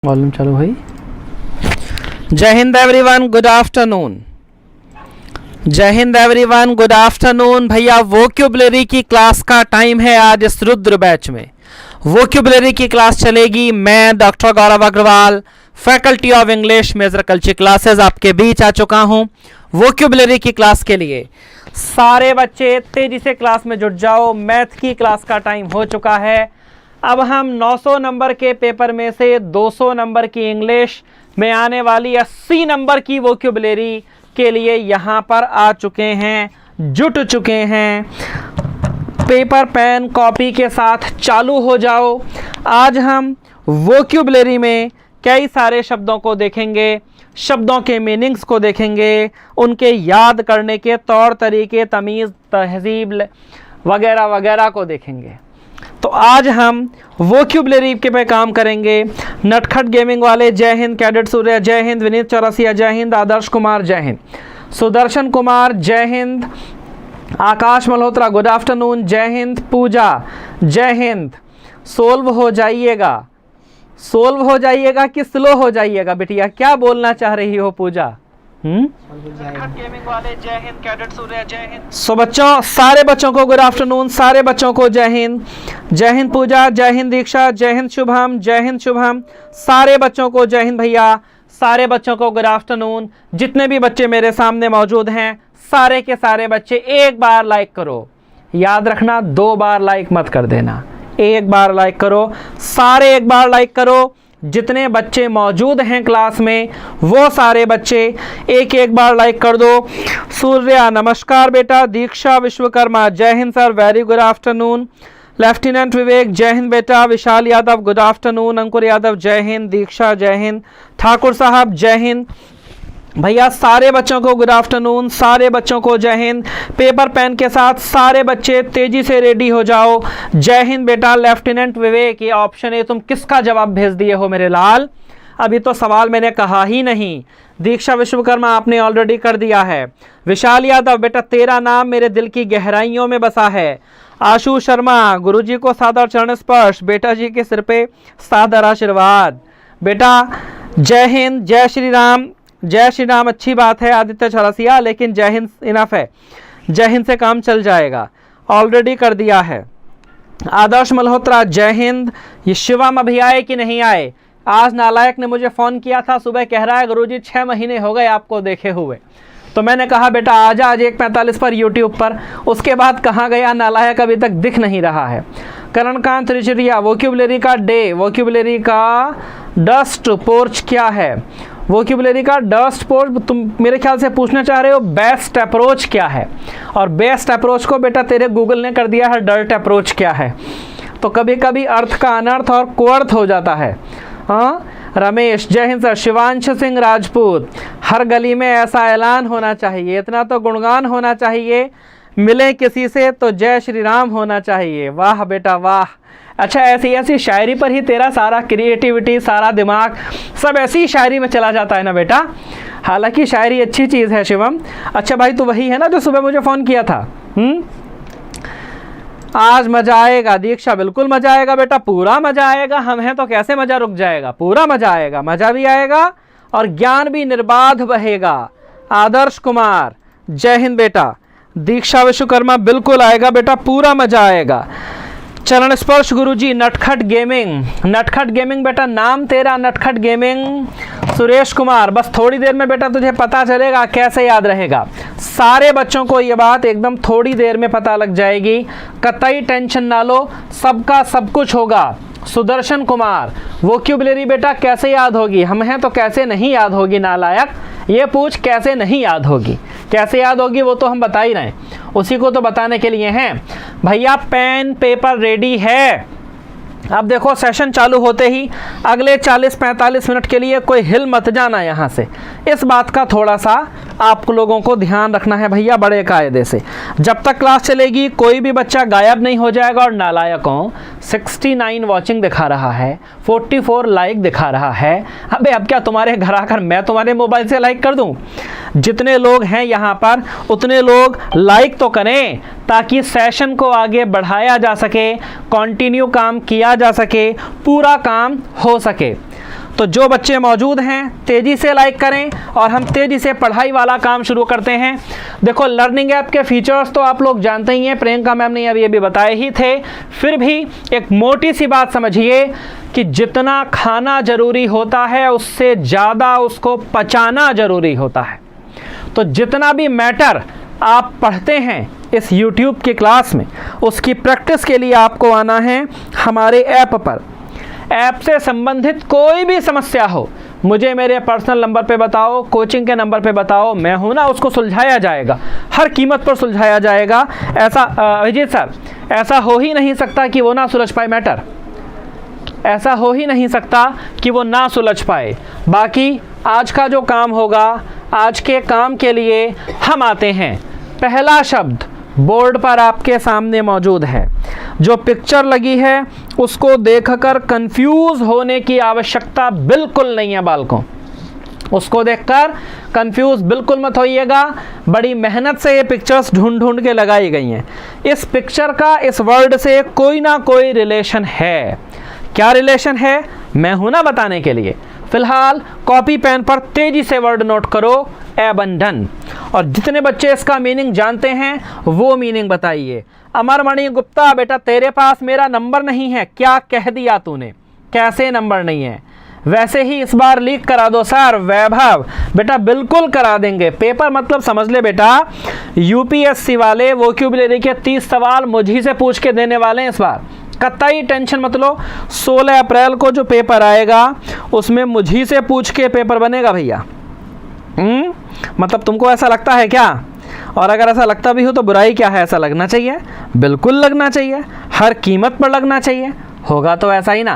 Volume चालू भाई। जय हिंद एवरीवन, गुड आफ्टरनून। जय हिंद एवरीवन, गुड आफ्टरनून। भैया वोक्यूबलरी की क्लास का टाइम है आज इस रुद्र बैच में। वोक्यूबलरी की क्लास चलेगी। मैं doctor Gaurav Agarwal, faculty of English major culture classes आपके बीच आ चुका हूं वोक्यूबलरी की क्लास के लिए। सारे बच्चे तेजी से क्लास में जुट जाओ, मैथ की क्लास का टाइम हो चुका है। अब हम 900 नंबर के पेपर में से 200 नंबर की इंग्लिश में आने वाली 80 नंबर की वोक्यूबलरी के लिए यहाँ पर आ चुके हैं, जुट चुके हैं। पेपर पेन कॉपी के साथ चालू हो जाओ। आज हम वोक्यूबलरी में कई सारे शब्दों को देखेंगे, शब्दों के मीनिंग्स को देखेंगे, उनके याद करने के तौर तरीके, तमीज़, तहजीब वगैरह वगैरह को देखेंगे। तो आज हम वोक्यूबलरी के पे काम करेंगे। नटखट गेमिंग वाले जय हिंद, कैडेट सूर्य जय हिंद, विनीत चौरसिया जय हिंद, आदर्श कुमार जय हिंद, सुदर्शन कुमार जय हिंद, आकाश मल्होत्रा गुड आफ्टरनून जय हिंद, पूजा जय हिंद। सोल्व हो जाइएगा, सोल्व हो जाइएगा कि स्लो हो जाइएगा बिटिया, क्या बोलना चाह रही हो पूजा? गेमिंग वाले जय हिंद, कैडेट सूर्य जय हिंद। सो बच्चों, सारे बच्चों को गुड आफ्टरनून, सारे बच्चों को जय हिंद। जय हिंद पूजा, जय हिंद दीक्षा, जय हिंद शुभम, जय हिंद शुभम। सारे बच्चों को जय हिंद भैया, सारे बच्चों को गुड आफ्टरनून। जितने भी बच्चे मेरे सामने मौजूद हैं, सारे के सारे बच्चे एक बार लाइक करो। याद रखना, 2 बार लाइक मत कर देना, एक बार लाइक करो। सारे एक बार लाइक करो। जितने बच्चे मौजूद हैं क्लास में वो सारे बच्चे एक एक बार लाइक कर दो। सूर्या नमस्कार बेटा, Diksha Vishwakarma Jai Hind sir, very good afternoon. Lieutenant Vivek Jai Hind बेटा, विशाल यादव गुड आफ्टरनून, अंकुर यादव जय हिंद, दीक्षा जय हिंद, ठाकुर साहब जय हिंद। भैया सारे बच्चों को गुड आफ्टरनून, सारे बच्चों को जय हिंद। पेपर पेन के साथ सारे बच्चे तेजी से रेडी हो जाओ। जय हिंद बेटा। लेफ्टिनेंट विवेक, ये ऑप्शन है, तुम किसका जवाब भेज दिए हो मेरे लाल? अभी तो सवाल मैंने कहा ही नहीं। दीक्षा विश्वकर्मा आपने ऑलरेडी कर दिया है। विशाल यादव बेटा, तेरा नाम मेरे दिल की गहराइयों में बसा है। आशु शर्मा, गुरुजी को सादर चरण स्पर्श, बेटा जी के सिर पे सादर आशीर्वाद। बेटा जय हिंद, जय श्री राम, जय श्री राम अच्छी बात है। आदित्य चौरसिया, लेकिन जय हिंद इनफ है, जय हिंद से काम चल जाएगा, ऑलरेडी कर दिया है। आदर्श मल्होत्रा जय हिंद। ये शिवम अभी आए कि नहीं आए? आज नालायक ने मुझे फ़ोन किया था सुबह, कह रहा है गुरुजी 6 महीने हो गए आपको देखे हुए। तो मैंने कहा बेटा आजा आज 1:45 पर यूट्यूब पर। उसके बाद कहाँ गया नालायक, अभी तक दिख नहीं रहा है। करणकांत रिचरिया, वोक्यूबलरी का डे, वोक्यूबलरी का डस्ट पोर्च क्या है? वोक्यूबलरी का डस्ट पोर्च तुम मेरे ख्याल से पूछना चाह रहे हो बेस्ट अप्रोच क्या है, और बेस्ट अप्रोच को बेटा तेरे गूगल ने कर दिया है डर्ट अप्रोच क्या है। तो कभी कभी अर्थ का अनर्थ और कुअर्थ हो जाता है। हाँ रमेश जय हिंद सर। शिवांश सिंह राजपूत, हर गली में ऐसा ऐलान होना चाहिए, इतना तो गुणगान होना चाहिए, मिले किसी से तो जय श्री राम होना चाहिए। वाह बेटा वाह। अच्छा, ऐसी ऐसी शायरी पर ही तेरा सारा क्रिएटिविटी, सारा दिमाग सब ऐसी शायरी में चला जाता है ना बेटा। हालांकि शायरी अच्छी चीज़ है शिवम। अच्छा भाई, तू वही है ना जो सुबह मुझे फ़ोन किया था? आज मज़ा आएगा। दीक्षा बिल्कुल मज़ा आएगा बेटा, पूरा मज़ा आएगा। हम हैं तो कैसे मज़ा रुक जाएगा, पूरा मज़ा आएगा, मज़ा भी आएगा और ज्ञान भी निर्बाध बहेगा। आदर्श कुमार जय हिंद बेटा। दीक्षा विश्वकर्मा बिल्कुल आएगा बेटा, पूरा मज़ा आएगा। चरण स्पर्श गुरुजी। नटखट गेमिंग, नटखट गेमिंग बेटा, नाम तेरा नटखट गेमिंग। सुरेश कुमार, बस थोड़ी देर में बेटा तुझे पता चलेगा कैसे याद रहेगा। सारे बच्चों को ये बात एकदम थोड़ी देर में पता लग जाएगी, कतई टेंशन ना लो, सबका सब कुछ होगा। सुदर्शन कुमार, वोक्यूबलरी बेटा कैसे याद होगी? हम हैं तो कैसे नहीं याद होगी नालायक? ये पूछ कैसे नहीं याद होगी, कैसे याद होगी वो तो हम बता ही रहे हैं, उसी को तो बताने के लिए हैं। भैया पेन पेपर रेडी है। अब देखो सेशन चालू होते ही अगले 40-45 मिनट के लिए कोई हिल मत जाना यहाँ से। इस बात का थोड़ा सा आप लोगों को ध्यान रखना है भैया, बड़े कायदे से। जब तक क्लास चलेगी कोई भी बच्चा गायब नहीं हो जाएगा। और नालायकों 69 वॉचिंग दिखा रहा है, 44 लाइक दिखा रहा है। अबे अब क्या तुम्हारे घर आकर मैं तुम्हारे मोबाइल से लाइक कर दूं? जितने लोग हैं यहाँ पर उतने लोग लाइक तो करें ताकि सेशन को आगे बढ़ाया जा सके, कंटिन्यू काम किया जा सके, पूरा काम हो सके। तो जो बच्चे मौजूद हैं तेज़ी से लाइक करें और हम तेज़ी से पढ़ाई वाला काम शुरू करते हैं। देखो लर्निंग ऐप के फीचर्स तो आप लोग जानते ही हैं, प्रियंका मैम ने अभी बताए ही थे। फिर भी एक मोटी सी बात समझिए कि जितना खाना ज़रूरी होता है उससे ज़्यादा उसको पचाना ज़रूरी होता है। तो जितना भी मैटर आप पढ़ते हैं इस YouTube की क्लास में, उसकी प्रैक्टिस के लिए आपको आना है हमारे ऐप पर। ऐप से संबंधित कोई भी समस्या हो मुझे मेरे पर्सनल नंबर पे बताओ, कोचिंग के नंबर पे बताओ, मैं हूं ना, उसको सुलझाया जाएगा, हर कीमत पर सुलझाया जाएगा। ऐसा अभिजीत सर, ऐसा हो ही नहीं सकता कि वो ना सुलझ पाए मैटर, ऐसा हो ही नहीं सकता कि वो ना सुलझ पाए। बाकी आज का जो काम होगा, आज के काम के लिए हम आते हैं। पहला शब्द बोर्ड पर आपके सामने मौजूद है, जो पिक्चर लगी है उसको देखकर कंफ्यूज होने की आवश्यकता बिल्कुल नहीं है बालकों। उसको देखकर कंफ्यूज बिल्कुल मत होइएगा। बड़ी मेहनत से ये पिक्चर्स ढूंढ ढूंढ के लगाई गई हैं। इस पिक्चर का इस वर्ड से कोई ना कोई रिलेशन है। क्या रिलेशन है मैं हूं ना बताने के लिए। फिलहाल कॉपी पेन पर तेजी से वर्ड नोट करो, एबंडन। और जितने बच्चे इसका मीनिंग जानते हैं वो मीनिंग बताइए। अमरमणि गुप्ता, बेटा तेरे पास मेरा नंबर नहीं है, क्या कह दिया तूने? कैसे नंबर नहीं है? वैसे ही इस बार लीक करा दो सर। वैभव, बेटा बिल्कुल करा देंगे। पेपर मतलब समझ ले बेटा, यूपीएससी वाले वोकैबुलरी के 30 सवाल मुझी से पूछ के देने वाले हैं इस बार। कतई टेंशन मत लो। 16 अप्रैल को जो पेपर आएगा उसमें मुझी से पूछ के पेपर बनेगा भैया। मतलब तुमको ऐसा लगता है क्या? और अगर ऐसा लगता भी हो तो बुराई क्या है, ऐसा लगना चाहिए, बिल्कुल लगना चाहिए, हर कीमत पर लगना चाहिए। होगा तो ऐसा ही ना।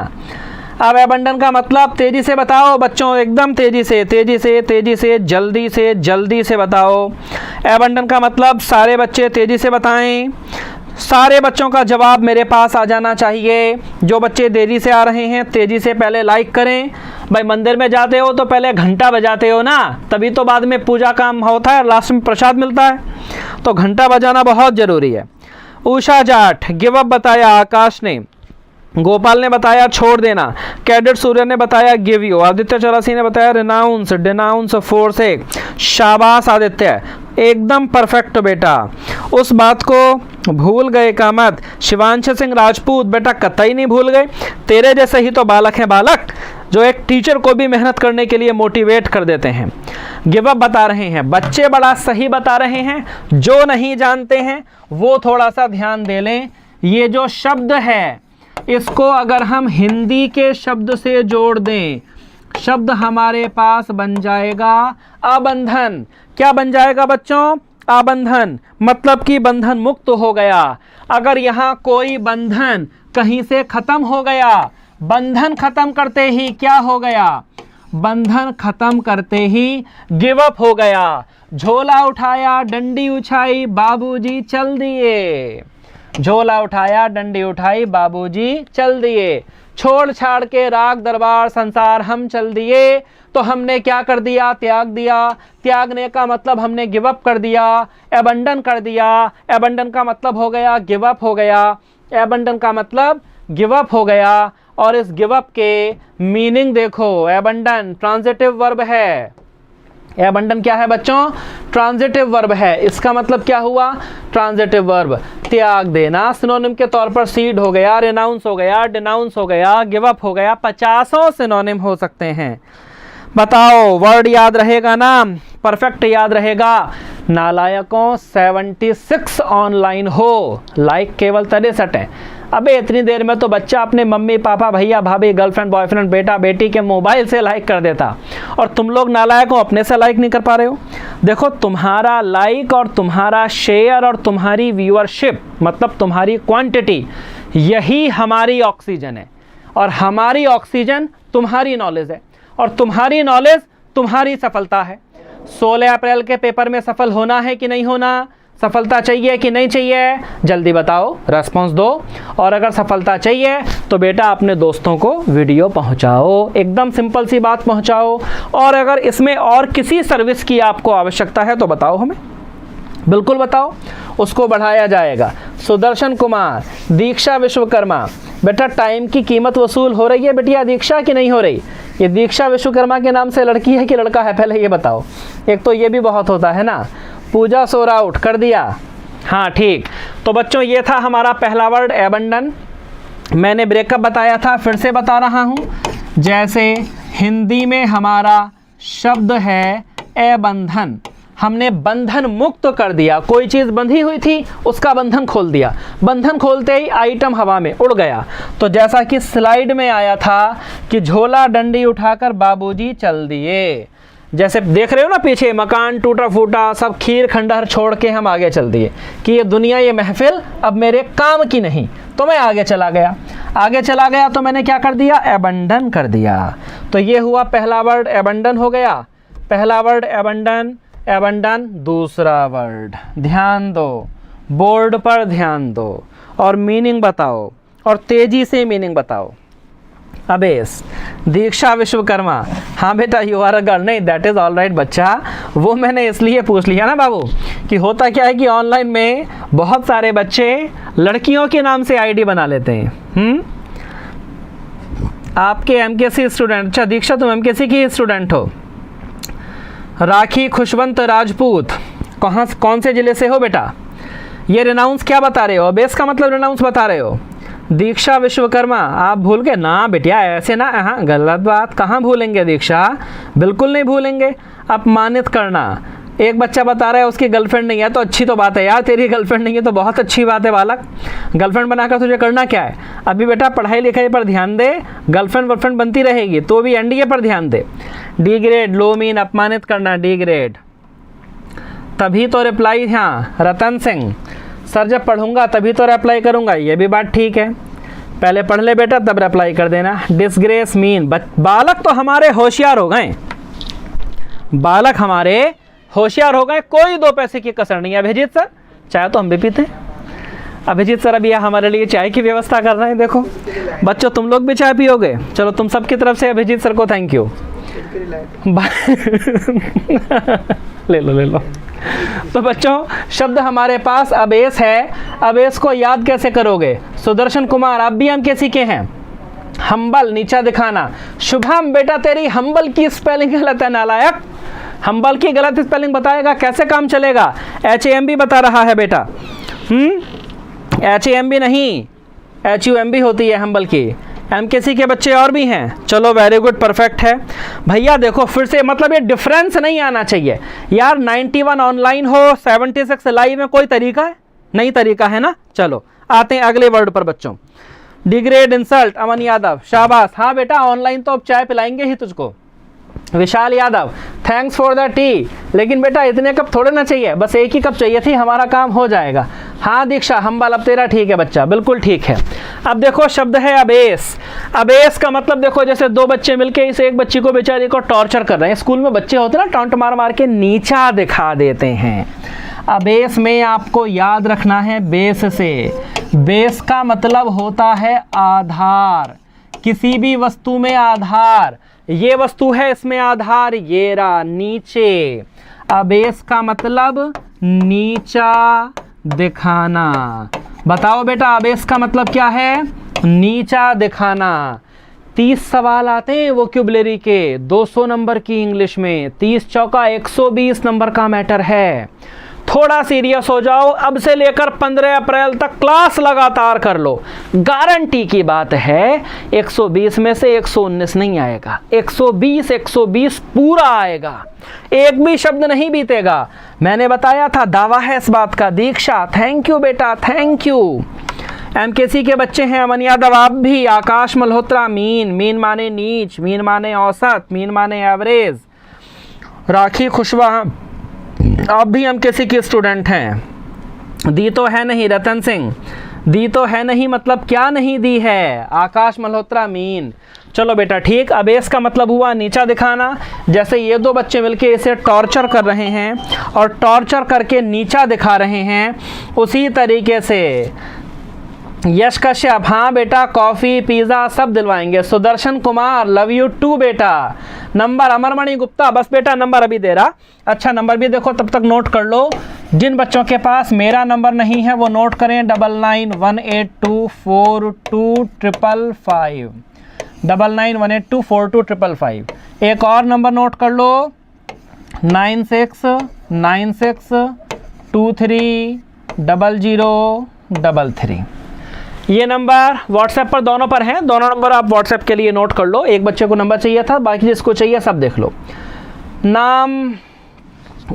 अब एबंडन का मतलब तेज़ी से बताओ बच्चों, एकदम तेज़ी से, तेज़ी से, तेज़ी से, जल्दी से, जल्दी से बताओ। एबंडन का मतलब सारे बच्चे तेज़ी से बताएं। सारे बच्चों का जवाब मेरे पास आ जाना चाहिए। जो बच्चे देरी से आ रहे हैं तेज़ी से पहले लाइक करें। भाई मंदिर में जाते हो तो पहले घंटा बजाते हो ना, तभी तो बाद में पूजा काम होता है, लास्ट में प्रसाद मिलता है। तो घंटा बजाना बहुत ज़रूरी है। उषा जाट गिव अप बताया आकाश ने, गोपाल ने बताया छोड़ देना, कैडेट सूर्य ने बताया गिव यू, आदित्य चौरासी ने बताया रिनाउंस, डिनाउंस, फोर्स एक। शाबाश आदित्य, एकदम परफेक्ट बेटा, उस बात को भूल गए का मत। शिवांश सिंह राजपूत, बेटा कतई नहीं भूल गए, तेरे जैसे ही तो बालक हैं बालक, जो एक टीचर को भी मेहनत करने के लिए मोटिवेट कर देते हैं। गिव अप बता रहे हैं बच्चे, बड़ा सही बता रहे हैं। जो नहीं जानते हैं वो थोड़ा सा ध्यान दे लें। ये जो शब्द है इसको अगर हम हिंदी के शब्द से जोड़ दें, शब्द हमारे पास बन जाएगा आबंधन। क्या बन जाएगा बच्चों? आबंधन, मतलब कि बंधन मुक्त हो गया। अगर यहाँ कोई बंधन कहीं से खत्म हो गया, बंधन खत्म करते ही क्या हो गया? बंधन खत्म करते ही गिव अप हो गया। झोला उठाया, डंडी उछाई, बाबूजी चल दिए। झोला उठाया, डंडी उठाई, बाबूजी चल दिए। छोड़ छाड़ के राग दरबार संसार हम चल दिए। तो हमने क्या कर दिया? त्याग दिया। त्यागने का मतलब हमने गिव अप कर दिया, एबंडन कर दिया। एबंडन का मतलब हो गया गिव अप हो गया। एबंडन का मतलब गिव अप हो गया। और इस गिव अप के मीनिंग देखो, एबंडन ट्रांजिटिव वर्ब है। एबंडन क्या है बच्चों? ट्रांजिटिव वर्ब है। इसका मतलब क्या हुआ? ट्रांजिटिव वर्ब, त्याग देना। सिनोनिम के तौर पर सीड हो गया, रिनाउंस हो गया, डिनाउंस हो गया, गिव अप हो गया। 50 सिनोनिम हो सकते हैं। बताओ वर्ड याद रहेगा ना? परफेक्ट याद रहेगा। नालायकों 76 ऑनलाइन हो, लाइक केवल 63 है। अबे इतनी देर में तो बच्चा अपने मम्मी पापा भैया भाभी गर्लफ्रेंड बॉयफ्रेंड बेटा बेटी के मोबाइल से लाइक कर देता, और तुम लोग नालायक हो, अपने से लाइक नहीं कर पा रहे हो। देखो तुम्हारा लाइक और तुम्हारा शेयर और तुम्हारी व्यूअरशिप, मतलब तुम्हारी क्वांटिटी, यही हमारी ऑक्सीजन है। और हमारी ऑक्सीजन तुम्हारी नॉलेज है, और तुम्हारी नॉलेज तुम्हारी सफलता है। 16 अप्रैल के पेपर में सफल होना है कि नहीं होना? सफलता चाहिए कि नहीं चाहिए? जल्दी बताओ, रेस्पॉन्स दो। और अगर सफलता चाहिए तो बेटा अपने दोस्तों को वीडियो पहुंचाओ, एकदम सिंपल सी बात पहुंचाओ। और अगर इसमें और किसी सर्विस की आपको आवश्यकता है तो बताओ हमें, बिल्कुल बताओ, उसको बढ़ाया जाएगा। सुदर्शन कुमार, दीक्षा विश्वकर्मा, बेटा टाइम की कीमत वसूल हो रही है बिटिया दीक्षा की नहीं हो रही? ये दीक्षा विश्वकर्मा के नाम से लड़की है कि लड़का है, पहले ये बताओ। एक तो ये भी बहुत होता है ना। पूजा सोर आउट कर दिया, हाँ ठीक। तो बच्चों ये था हमारा पहला वर्ड एबंडन। मैंने ब्रेकअप बताया था, फिर से बता रहा हूँ। जैसे हिंदी में हमारा शब्द है एबंधन, हमने बंधन मुक्त कर दिया। कोई चीज़ बंधी हुई थी, उसका बंधन खोल दिया। बंधन खोलते ही आइटम हवा में उड़ गया। तो जैसा कि स्लाइड में आया था कि झोला डंडी उठाकर बाबूजी चल दिए। जैसे देख रहे हो ना पीछे, मकान टूटा फूटा, सब खीर खंडहर छोड़ के हम आगे चल दिए कि ये दुनिया, ये महफिल अब मेरे काम की नहीं। तो मैं आगे चला गया। आगे चला गया तो मैंने क्या कर दिया? एबंडन कर दिया। तो ये हुआ पहला वर्ड एबंडन हो गया। पहला वर्ड एबंडन, एबंडन। दूसरा वर्ड, ध्यान दो, बोर्ड पर ध्यान दो और मीनिंग बताओ, और तेजी से मीनिंग बताओ। अबेस, दीक्षा विश्वकर्मा, हाँ बेटा यू आर अ गर्ल। नहीं, दैट इज़ ऑल राइट बच्चा, वो मैंने इसलिए पूछ लिया ना बाबू कि होता क्या है कि ऑनलाइन में बहुत सारे बच्चे लड़कियों के नाम से आईडी बना लेते हैं। आपके एमकेसी स्टूडेंट, अच्छा दीक्षा तुम एमकेसी की स्टूडेंट हो। राखी खुशवंत राजपूत, कौन से ज़िले से हो बेटा? ये रिनाउंस क्या बता रहे हो? बेस का मतलब रिनाउंस बता रहे हो। दीक्षा विश्वकर्मा, आप भूल गए ना बेटिया, ऐसे ना, हाँ गलत बात, कहाँ भूलेंगे दीक्षा, बिल्कुल नहीं भूलेंगे। अपमानित करना, एक बच्चा बता रहा है उसकी गर्लफ्रेंड नहीं है, तो अच्छी तो बात है यार, तेरी गर्लफ्रेंड नहीं है तो बहुत अच्छी बात है बालक। गर्लफ्रेंड बनाकर तुझे करना क्या है? अभी बेटा पढ़ाई लिखाई पर ध्यान दे, गर्लफ्रेंड वर्लफ्रेंड बनती रहेगी तो भी एनडीए पर ध्यान दे। डिग्रेड, लो मीन, अपमानित करना, डिग्रेड। तभी तो रिप्लाई, हाँ रतन सिंह, सर जब पढ़ूंगा तभी तो रिप्लाई करूंगा, ये भी बात ठीक है, पहले पढ़ ले बेटा तब रिप्लाई कर देना। डिसग्रेस मीन, बालक तो हमारे होशियार हो गए, बालक हमारे होशियार हो गए, कोई दो पैसे की कसर नहीं है। अभिजीत सर, चाय तो हम भी पीते हैं। अभिजीत सर अभी हमारे लिए चाय की व्यवस्था कर रहे हैं। देखो बच्चों तुम लोग भी चाय पियोगे? चलो तुम सबकी तरफ से अभिजीत सर को थैंक यू। ले लो ले लो। तो बच्चों शब्द हमारे पास अबेस है। अबेस को याद कैसे करोगे? सुदर्शन कुमार, आप भी हम कैसी के हैं? हम्बल, नीचा दिखाना। शुभम बेटा तेरी हम्बल की स्पेलिंग गलत है नालायक, हम्बल की गलत स्पेलिंग बताएगा कैसे काम चलेगा? HAMB बता रहा है बेटा। HAMB नहीं, HUMB होती है हम्बल की। MKC के बच्चे और भी हैं, चलो वेरी गुड, परफेक्ट है भैया। देखो फिर से, मतलब ये डिफरेंस नहीं आना चाहिए यार। 91 ऑनलाइन हो, 76 लाइव में, कोई तरीका है? नहीं तरीका है ना। चलो आते हैं अगले वर्ड पर बच्चों। Degrade, insult. अमन यादव, शाबाश, हाँ बेटा ऑनलाइन तो अब चाय पिलाएंगे ही तुझको। Vishal Yadav, thanks for the tea. लेकिन बेटा इतने कप थोड़े ना चाहिए, बस एक ही कप चाहिए थी, हमारा काम हो जाएगा। हाँ दीक्षा, हम्बल, अब तेरा ठीक है बच्चा, बिल्कुल ठीक है। अब देखो शब्द है अबेस। अबेस का मतलब देखो, जैसे दो बच्चे मिलके इस एक बच्ची को बेचारी को टॉर्चर कर रहे हैं। स्कूल में बच्चे होते हैं ना, टॉन्ट मार मार के नीचा दिखा देते हैं। अबेस में आपको याद रखना है बेस से। बेस का मतलब होता है आधार, किसी भी वस्तु में आधार। ये वस्तु है, इसमें आधार ये रहा नीचे। अबेस का मतलब नीचा दिखाना। बताओ बेटा अबेस का मतलब क्या है? नीचा दिखाना। 30 सवाल आते हैं वोकैबुलरी के, 200 नंबर की इंग्लिश में, 30 चौका 120 नंबर का मैटर है। थोड़ा सीरियस हो जाओ, अब से लेकर 15 अप्रैल तक क्लास लगातार कर लो, गारंटी की बात है 120 में से 119 नहीं आएगा, 120 पूरा आएगा, एक भी शब्द नहीं बीतेगा। मैंने बताया था, दावा है इस बात का। दीक्षा थैंक यू बेटा, थैंक यू। MKC के बच्चे हैं, अमन यादव आप भी। आकाश मल्होत्रा, मीन, मीन माने नीच, मीन माने औसत, मीन माने एवरेज। राखी खुशवा, आप भी MKC के स्टूडेंट हैं। दी तो है नहीं, रतन सिंह, दी तो है नहीं मतलब क्या नहीं दी है? आकाश मल्होत्रा, मीन। चलो बेटा ठीक। अबेस का मतलब हुआ नीचा दिखाना। जैसे ये दो बच्चे मिलके इसे टॉर्चर कर रहे हैं और टॉर्चर करके नीचा दिखा रहे हैं, उसी तरीके से यश कश्यप, हाँ बेटा कॉफ़ी पिज़्ज़ा सब दिलवाएंगे। Sudarshan Kumar, love you too बेटा। नंबर अमरमणि गुप्ता, बस बेटा नंबर अभी दे रहा। अच्छा नंबर भी देखो, तब तक नोट कर लो। जिन बच्चों के पास मेरा नंबर नहीं है वो नोट करें, 9918242555। 9918242555। एक और नंबर नोट कर लो 9696230033। ये नंबर व्हाट्सएप पर दोनों पर हैं, दोनों नंबर आप व्हाट्सएप के लिए नोट कर लो। एक बच्चे को नंबर चाहिए था, बाकी जिसको चाहिए सब देख लो। नाम,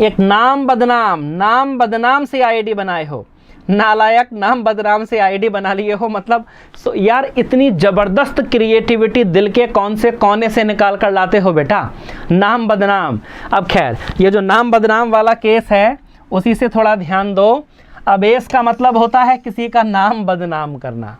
एक नाम बदनाम से आईडी बनाए हो, नालायक नाम बदनाम से आईडी बना लिए हो। मतलब यार इतनी ज़बरदस्त क्रिएटिविटी दिल के कौन से कोने से निकाल कर लाते हो बेटा, नाम बदनाम। अब खैर ये जो नाम बदनाम वाला केस है उसी से थोड़ा ध्यान दो। अबेस का मतलब होता है किसी का नाम बदनाम करना।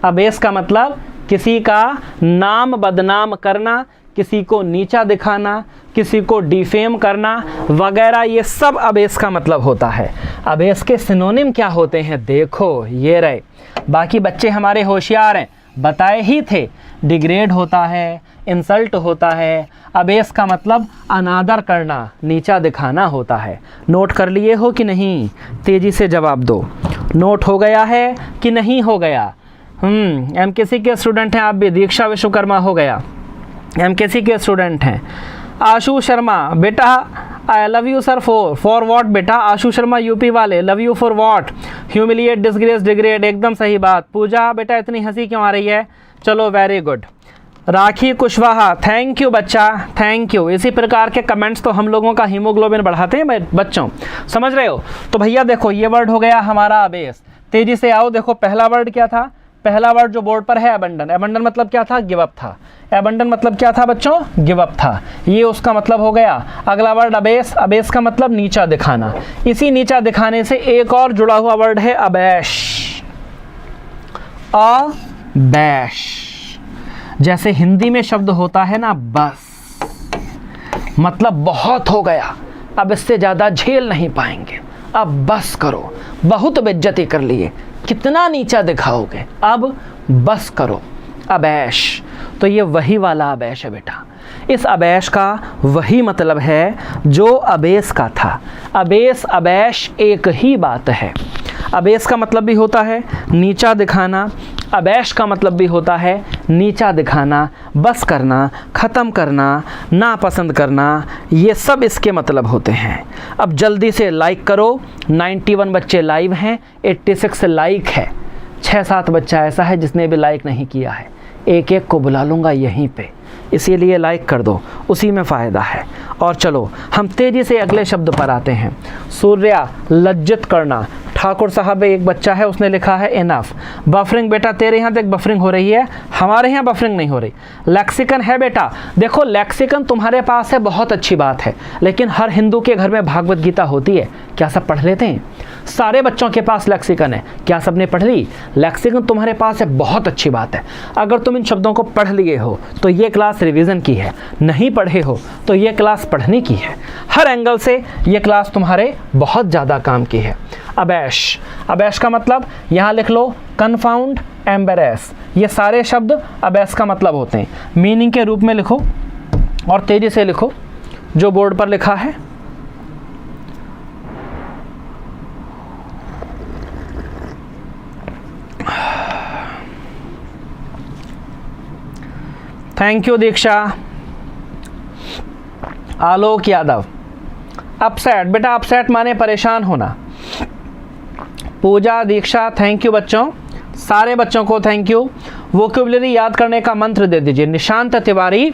अबेस का मतलब किसी का नाम बदनाम करना, किसी को नीचा दिखाना, किसी को डिफेम करना वगैरह, ये सब अबेस का मतलब होता है। अबेस के सिनोनिम क्या होते हैं देखो ये रहे। बाकी बच्चे हमारे होशियार हैं, बताए ही थे। डिग्रेड होता है, इंसल्ट होता है। अबेस का मतलब अनादर करना, नीचा दिखाना होता है। नोट कर लिए हो कि नहीं? तेज़ी से जवाब दो। नोट हो गया है कि नहीं हो गया? एमकेसी के स्टूडेंट हैं आप भी। दीक्षा विश्वकर्मा हो गया, एमकेसी के स्टूडेंट हैं। आशु शर्मा बेटा आई love you sir for what बेटा? आशु शर्मा यूपी वाले, love you for what? Humiliate, disgrace, degrade, एकदम सही बात। पूजा बेटा इतनी हंसी क्यों आ रही है? चलो very good. Rakhi Kushwaha, thank you बच्चा, थैंक यू। इसी प्रकार के कमेंट्स तो हम लोगों का हीमोग्लोबिन बढ़ाते हैं बच्चों, समझ रहे हो? तो भैया देखो ये वर्ड हो गया हमारा अबेस। तेजी से आओ, देखो पहला वर्ड क्या था? पहला वर्ड जो बोर्ड पर है अबंडन। अबंडन मतलब क्या था? गिव अप था। अबंडन मतलब क्या था बच्चों? गिव अप था। ये उसका मतलब हो गया। अगला वर्ड अबेस। अबेस का मतलब नीचा दिखाना। इसी नीचा दिखाने से एक और जुड़ा हुआ वर्ड है अबैश। अबैश, जैसे हिंदी में शब्द होता है ना बस, मतलब बहुत हो गया, अब इससे ज़्यादा झेल नहीं पाएंगे, अब बस करो, बहुत बेइज्जती कर लिए, कितना नीचा दिखाओगे, अब बस करो। अबैश, तो ये वही वाला अबैश है बेटा। इस अबैश का वही मतलब है जो अबेस का था। अबेस अबैश एक ही बात है। अबेस का मतलब भी होता है नीचा दिखाना, अबैश का मतलब भी होता है नीचा दिखाना, बस करना, ख़त्म करना, नापसंद करना, ये सब इसके मतलब होते हैं। अब जल्दी से लाइक करो। 91 बच्चे लाइव हैं, 86 लाइक है। 6-7 बच्चा ऐसा है जिसने भी लाइक नहीं किया है, एक एक को बुला लूँगा यहीं पे, इसीलिए लाइक कर दो, उसी में फ़ायदा है। और चलो हम तेज़ी से अगले शब्द पर आते हैं। सूर्या, लज्जित करना। ठाकुर साहब एक बच्चा है उसने लिखा है इनफ। बफरिंग बेटा तेरे यहाँ तक बफरिंग हो रही है, हमारे यहाँ बफरिंग नहीं हो रही। लेक्सिकन है बेटा, देखो लेक्सिकन तुम्हारे पास है, बहुत अच्छी बात है, लेकिन हर हिंदू के घर में भागवत गीता होती है, क्या सब पढ़ लेते हैं? सारे बच्चों के पास लेक्सिकन है, क्या सबने पढ़ ली? लेक्सिकन तुम्हारे पास है, बहुत अच्छी बात है। अगर तुम इन शब्दों को पढ़ लिए हो तो ये क्लास रिवीजन की है, नहीं पढ़े हो तो ये क्लास पढ़ने की है। हर एंगल से ये क्लास तुम्हारे बहुत ज़्यादा काम की है। अबैश, अबैश का मतलब यहाँ लिख लो कन्फाउंड, एम्बेरेस, ये सारे शब्द अबैश का मतलब होते हैं। मीनिंग के रूप में लिखो और तेज़ी से लिखो जो बोर्ड पर लिखा है। Thank you Diksha. Alok Yadav, upset बेटा, अपसेट माने परेशान होना। पूजा, दीक्षा, थैंक यू बच्चों, सारे बच्चों को थैंक यू। वोक्यूबलरी याद करने का मंत्र दे दीजिए। निशांत तिवारी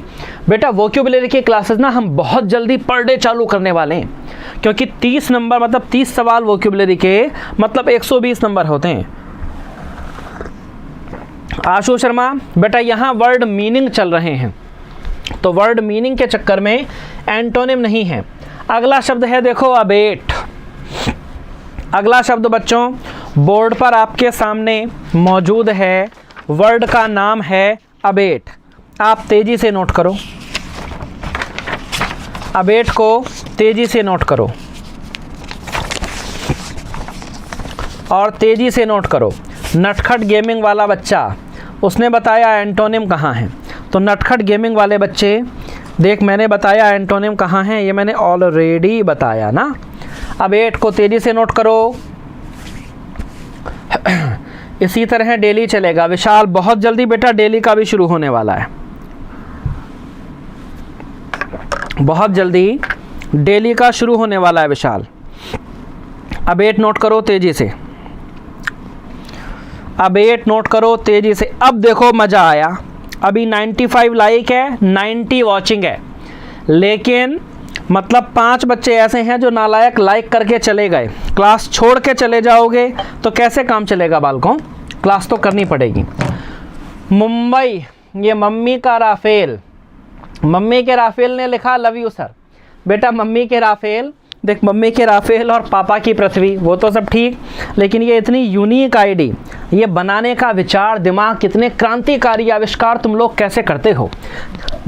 बेटा, वोक्यूबलरी की क्लासेस ना हम बहुत जल्दी पर डे चालू करने वाले हैं, क्योंकि 30 नंबर मतलब 30 सवाल वोक्यूबलरी के मतलब 120 नंबर होते हैं। आशु शर्मा बेटा, यहाँ वर्ड मीनिंग चल रहे हैं, तो वर्ड मीनिंग के चक्कर में एंटोनिम नहीं है। अगला शब्द है देखो अबेट। अगला शब्द बच्चों बोर्ड पर आपके सामने मौजूद है, वर्ड का नाम है अबेट। आप तेजी से नोट करो, अबेट को तेजी से नोट करो और तेजी से नोट करो। नटखट गेमिंग वाला बच्चा, उसने बताया एंटोनिम कहाँ है, तो नटखट गेमिंग वाले बच्चे देख, मैंने बताया एंटोनिम कहाँ है, ये मैंने ऑलरेडी बताया ना। अब 8 को तेज़ी से नोट करो। इसी तरह डेली चलेगा। विशाल, बहुत जल्दी बेटा डेली का भी शुरू होने वाला है, बहुत जल्दी डेली का शुरू होने वाला है विशाल। अब 8 नोट करो तेजी से, अब 8 नोट करो तेजी से। अब देखो मज़ा आया। अभी 95 लाइक है, 90 वॉचिंग है, लेकिन मतलब 5 बच्चे ऐसे हैं जो नालायक लाइक करके चले गए। क्लास छोड़ के चले जाओगे तो कैसे काम चलेगा बालकों? क्लास तो करनी पड़ेगी। मुंबई, ये मम्मी का राफेल, मम्मी के राफेल ने लिखा लव यू सर। बेटा मम्मी के राफेल, देख मम्मी के राफेल और पापा की पृथ्वी, वो तो सब ठीक, लेकिन ये इतनी यूनिक आईडी, ये बनाने का विचार, दिमाग, कितने क्रांतिकारी आविष्कार तुम लोग कैसे करते हो।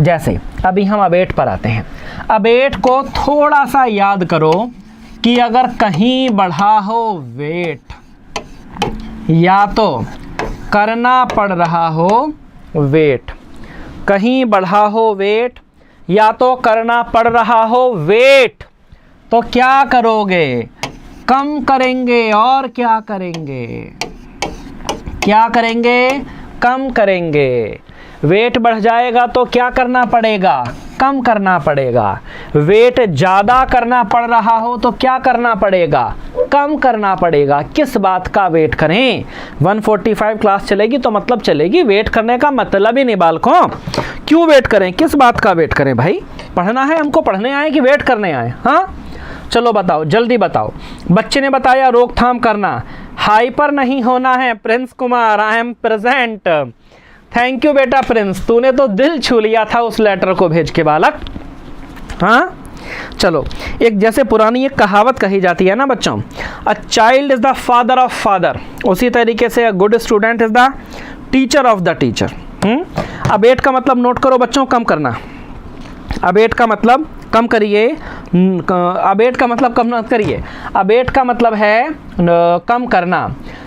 जैसे अभी हम अबेट पर आते हैं। अबेट को थोड़ा सा याद करो कि अगर कहीं बढ़ा हो वेट, या तो करना पड़ रहा हो वेट, कहीं बढ़ा हो वेट या तो करना पड़ रहा हो वेट, तो क्या करोगे? कम करेंगे। और क्या करेंगे? क्या करेंगे? कम करेंगे। वेट बढ़ जाएगा तो क्या करना पड़ेगा? कम करना पड़ेगा। वेट ज़्यादा करना पड़ रहा हो तो क्या करना पड़ेगा? कम करना पड़ेगा। किस बात का वेट करें? 145 क्लास चलेगी तो मतलब चलेगी, वेट करने का मतलब ही नहीं बालकों। क्यों वेट करें? किस बात का वेट करें भाई? पढ़ना है हमको, पढ़ने आए कि वेट करने आए? हाँ चलो बताओ, जल्दी बताओ। बच्चे ने बताया रोकथाम करना, हाइपर नहीं होना है। Prince Kumar, I am present. Thank you बेटा प्रिंस, तूने तो दिल छू लिया था उस लेटर को भेज के बालक। हाँ चलो, एक जैसे पुरानी एक कहावत कही जाती है ना बच्चों, a child is the father of father, उसी तरीके से a good student is the teacher of the teacher. Abate का मतलब नोट करो बच्चों, कम करना। अबेट का मतलब कम करिए, अबेट का मतलब कम मत करिए, अबेट का मतलब है कम करना।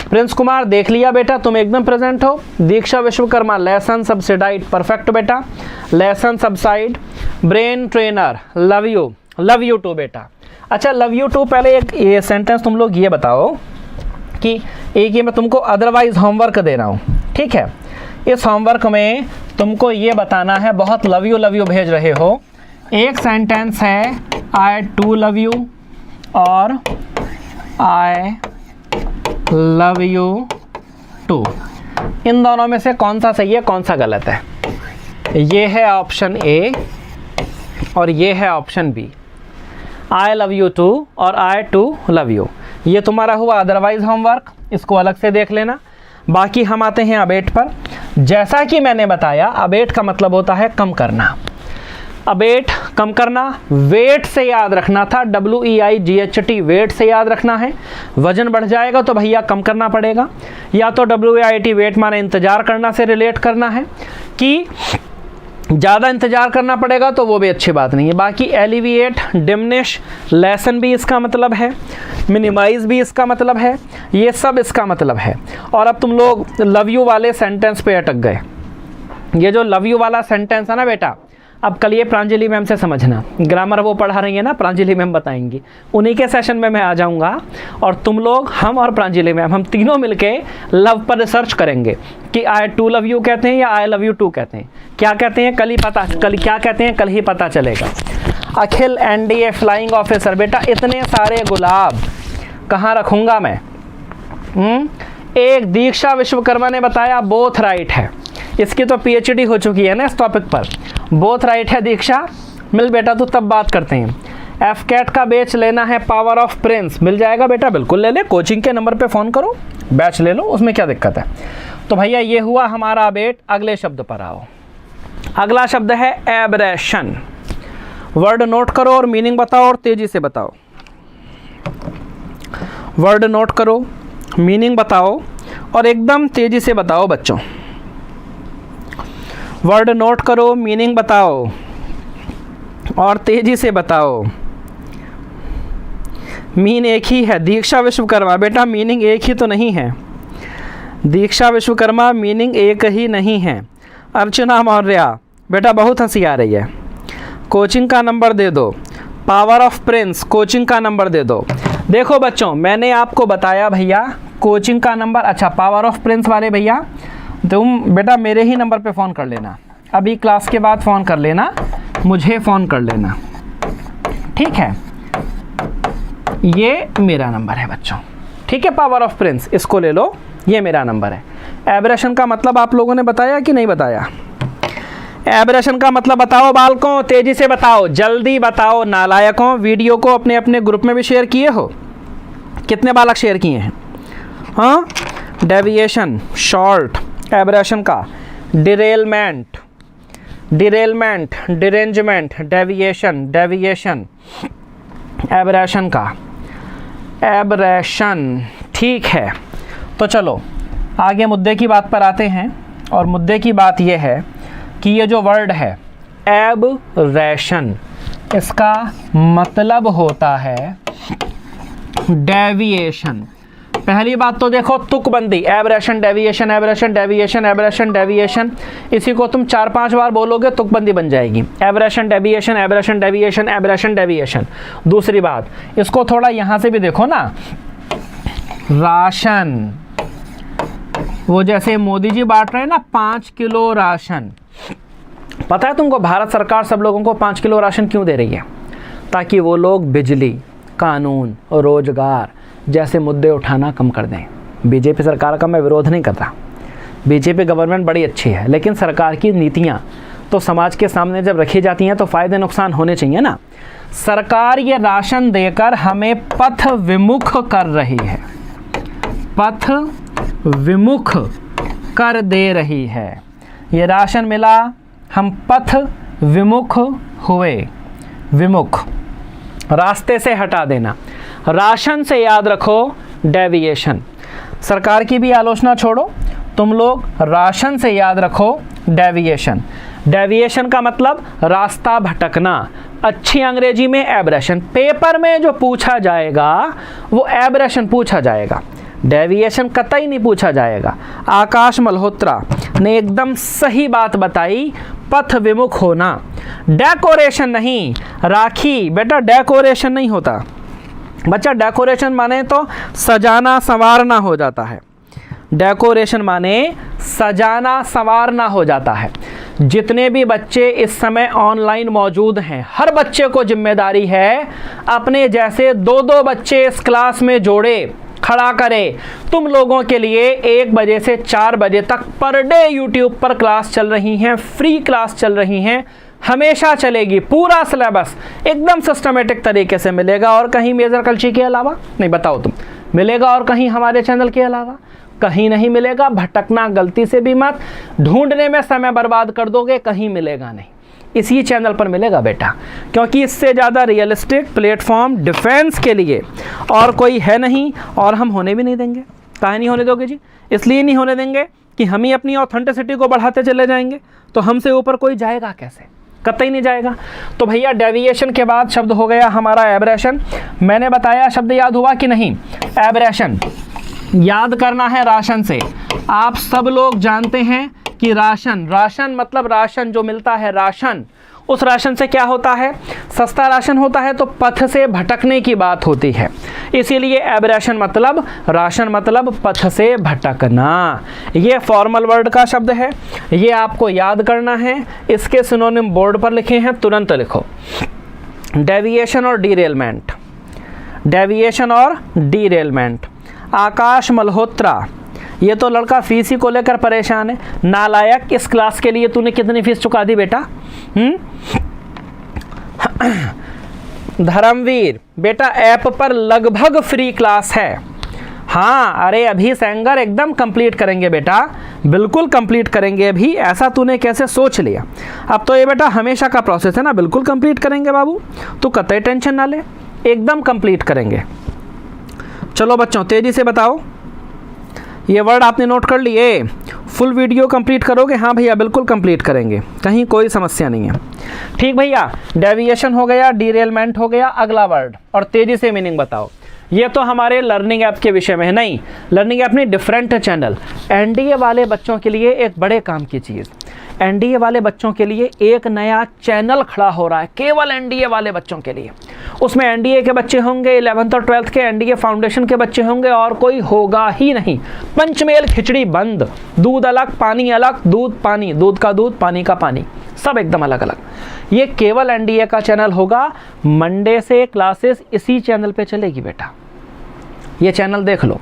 प्रिंस कुमार देख लिया बेटा, तुम एकदम प्रेजेंट हो। Diksha Vishwakarma, lesson subsidized, perfect बेटा, lesson subside. Brain trainer, love you too बेटा। अच्छा लव यू टू, पहले एक ये सेंटेंस तुम लोग ये बताओ कि एक ये मैं तुमको अदरवाइज होमवर्क दे रहा हूँ, ठीक है? इस होमवर्क में तुमको ये बताना है, बहुत लव यू भेज रहे हो। एक सेंटेंस है आई टू लव यू और आई लव यू टू। इन दोनों में से कौन सा सही है, कौन सा गलत है? ये है ऑप्शन ए और ये है option B. I love you too और आई टू लव यू, ये तुम्हारा हुआ अदरवाइज होमवर्क, इसको अलग से देख लेना। बाकी हम आते हैं अबेट पर। जैसा कि मैंने बताया, अबेट का मतलब होता है कम करना। अबेट कम करना, वेट से याद रखना था, WEIGHT, वेट से याद रखना है। वजन बढ़ जाएगा तो भैया कम करना पड़ेगा, या तो WAIT वेट माने इंतज़ार करना से रिलेट करना है, कि ज़्यादा इंतज़ार करना पड़ेगा तो वो भी अच्छी बात नहीं है। बाकी एलिविएट, डिमिनिश, लेसन भी इसका मतलब है, मिनिमाइज़ भी इसका मतलब है, ये सब इसका मतलब है। और अब तुम लोग लव यू वाले सेंटेंस पे अटक गए। ये जो लव यू वाला सेंटेंस है ना बेटा, अब कल ये प्रांजलि मैम से समझना, ग्रामर वो पढ़ा रही है ना, प्रांजलि मैम बताएंगी, उन्हीं के सेशन में मैं आ जाऊंगा और तुम लोग, हम और प्रांजलि मैम, हम तीनों मिलके लव पर रिसर्च करेंगे कि आई टू लव यू कहते हैं या आई लव यू टू कहते हैं, क्या कहते हैं कल क्या कहते हैं कल ही पता चलेगा। अखिल NDA फ्लाइंग ऑफिसर, बेटा इतने सारे गुलाब कहाँ रखूँगा मैं? एक दीक्षा विश्वकर्मा ने बताया बोथ राइट है, इसकी तो PhD हो चुकी है ना इस टॉपिक पर। बोथ राइट है दीक्षा, मिल बेटा तो तब बात करते हैं। FCAT का बैच लेना है, पावर ऑफ प्रिंस, मिल जाएगा बेटा, बिल्कुल ले ले, कोचिंग के नंबर पे फ़ोन करो, बैच ले लो, उसमें क्या दिक्कत है। तो भैया ये हुआ हमारा बैच। अगले शब्द पर आओ। अगला शब्द है एब्रेशन। वर्ड नोट करो और मीनिंग बताओ और तेज़ी से बताओ। वर्ड नोट करो, मीनिंग बताओ और एकदम तेज़ी से बताओ बच्चों। वर्ड नोट करो, मीनिंग बताओ और तेज़ी से बताओ। मीन एक ही है, दीक्षा विश्वकर्मा, बेटा मीनिंग एक ही तो नहीं है। दीक्षा विश्वकर्मा मीनिंग एक ही नहीं है। अर्चना मौर्य, बेटा बहुत हंसी आ रही है, कोचिंग का नंबर दे दो। पावर ऑफ प्रिंस, कोचिंग का नंबर दे दो। देखो बच्चों, मैंने आपको बताया भैया कोचिंग का नंबर, अच्छा पावर ऑफ प्रिंस वाले भैया तुम बेटा मेरे ही नंबर पे फ़ोन कर लेना, अभी क्लास के बाद फ़ोन कर लेना, मुझे फ़ोन कर लेना, ठीक है, ये मेरा नंबर है बच्चों, ठीक है। पावर ऑफ प्रिंस इसको ले लो, ये मेरा नंबर है। एब्रेशन का मतलब आप लोगों ने बताया कि नहीं बताया? एब्रेशन का मतलब बताओ बालकों, तेजी से बताओ, जल्दी बताओ नालायकों। वीडियो को अपने अपने ग्रुप में भी शेयर किए हो? कितने बालक शेयर किए हैं? हाँ, डेविएशन शॉर्ट एब्रेशन का, derailment, derailment, derangement, deviation, deviation, abrasion का, एब्रेशन, ठीक है। तो चलो आगे मुद्दे की बात पर आते हैं, और मुद्दे की बात यह है कि ये जो वर्ड है एब्रेशन, इसका मतलब होता है डेविएशन। पहली बात तो देखो तुकबंदी, abrasion deviation, abrasion deviation, abrasion deviation, इसी को तुम 4-5 बार बोलोगे तुकबंदी बन जाएगी। Abrasion deviation, abrasion deviation, abrasion deviation. दूसरी बात, इसको थोड़ा यहाँ से भी देखो ना, राशन, वो जैसे मोदी जी बांट रहे हैं ना 5 किलो राशन। पता है तुमको भारत सरकार सब लोगों को 5 किलो राशन क्यों दे रही है? ताकि वो लोग बिजली, कानून और रोजगार जैसे मुद्दे उठाना कम कर दें। बीजेपी सरकार का मैं विरोध नहीं करता, बीजेपी गवर्नमेंट बड़ी अच्छी है, लेकिन सरकार की नीतियां तो समाज के सामने जब रखी जाती हैं तो फ़ायदे नुकसान होने चाहिए ना। सरकार ये राशन देकर हमें पथ विमुख कर रही है, पथ विमुख कर दे रही है। ये राशन मिला, हम पथ विमुख हुए, विमुख रास्ते से हटा देना। राशन से याद रखो डेविएशन। सरकार की भी आलोचना छोड़ो, तुम लोग राशन से याद रखो डेविएशन। डेविएशन का मतलब रास्ता भटकना, अच्छी अंग्रेजी में एब्रेशन। पेपर में जो पूछा जाएगा वो एब्रेशन पूछा जाएगा, डेविएशन कतई नहीं पूछा जाएगा। आकाश मल्होत्रा ने एकदम सही बात बताई, पथ विमुख होना। डेकोरेशन नहीं, राखी बेटा डेकोरेशन नहीं होता बच्चा। डेकोरेशन माने तो सजाना संवारना हो जाता है, डेकोरेशन माने सजाना संवारना हो जाता है। जितने भी बच्चे इस समय ऑनलाइन मौजूद हैं, हर बच्चे को जिम्मेदारी है अपने जैसे 2-2 बच्चे इस क्लास में जोड़े, खड़ा करे। तुम लोगों के लिए 1 बजे से 4 बजे तक पर डे यूट्यूब पर क्लास चल रही हैं, फ्री क्लास चल रही हैं, हमेशा चलेगी। पूरा सिलेबस एकदम सिस्टमेटिक तरीके से मिलेगा, और कहीं मेजर कल्ची के अलावा नहीं, बताओ तुम मिलेगा और कहीं हमारे चैनल के अलावा कहीं नहीं मिलेगा। भटकना गलती से भी मत, ढूंढने में समय बर्बाद कर दोगे, कहीं मिलेगा नहीं, इसी चैनल पर मिलेगा बेटा, क्योंकि इससे ज़्यादा रियलिस्टिक प्लेटफॉर्म डिफेंस के लिए और कोई है नहीं, और हम होने भी नहीं देंगे। काहे नहीं होने दोगे जी? इसलिए नहीं होने देंगे कि हम ही अपनी ऑथेंटिसिटी को बढ़ाते चले जाएंगे, तो हमसे ऊपर कोई जाएगा कैसे? कतई नहीं जाएगा। तो भैया डेविएशन के बाद शब्द हो गया हमारा एब्रेशन। मैंने बताया शब्द याद हुआ कि नहीं? एब्रेशन याद करना है राशन से। आप सब लोग जानते हैं कि राशन, राशन मतलब राशन जो मिलता है, राशन, उस राशन से क्या होता है? सस्ता राशन होता है, तो पथ से भटकने की बात होती है। इसीलिए एब्रेशन मतलब राशन मतलब पथ से भटकना। ये फॉर्मल वर्ड का शब्द है, ये आपको याद करना है। इसके सिनोनिम बोर्ड पर लिखे हैं, तुरंत लिखो। डेविएशन और डीरेलमेंट, डेविएशन और डीरेलमेंट। आकाश मल्होत्रा, ये तो लड़का फीस ही को लेकर परेशान है। नालायक, इस क्लास के लिए तूने कितनी फीस चुका दी बेटा? धर्मवीर बेटा ऐप पर लगभग फ्री क्लास है। हाँ, अरे अभी सेंगर एकदम कंप्लीट करेंगे बेटा, बिल्कुल कंप्लीट करेंगे। अभी ऐसा तूने कैसे सोच लिया? अब तो ये बेटा हमेशा का प्रोसेस है ना, बिल्कुल कंप्लीट करेंगे बाबू, तू कतई टेंशन ना ले, एकदम कंप्लीट करेंगे। चलो बच्चों तेजी से बताओ, ये वर्ड आपने नोट कर लिए? फुल वीडियो कंप्लीट करोगे? हाँ भैया बिल्कुल कंप्लीट करेंगे, कहीं कोई समस्या नहीं है। ठीक भैया, डेविएशन हो गया, डीरेलमेंट हो गया। अगला वर्ड, और तेजी से मीनिंग बताओ। ये तो हमारे लर्निंग ऐप के विषय में है। नहीं, लर्निंग ऐप नहीं, डिफरेंट चैनल। एनडीए वाले बच्चों के लिए एक बड़े काम की चीज़, एनडीए वाले बच्चों के लिए एक नया चैनल खड़ा हो रहा है, केवल एनडीए वाले बच्चों के लिए। उसमें एनडीए के बच्चे होंगे, 11th और 12th के एनडीए फाउंडेशन के बच्चे होंगे, और कोई होगा ही नहीं। पंचमेल खिचड़ी बंद, दूध अलग पानी अलग, दूध पानी, दूध का दूध पानी का पानी, सब एकदम अलग अलग। ये केवल एनडीए का चैनल होगा। मंडे से क्लासेस इसी चैनल पे चलेगी बेटा। ये चैनल देख लो,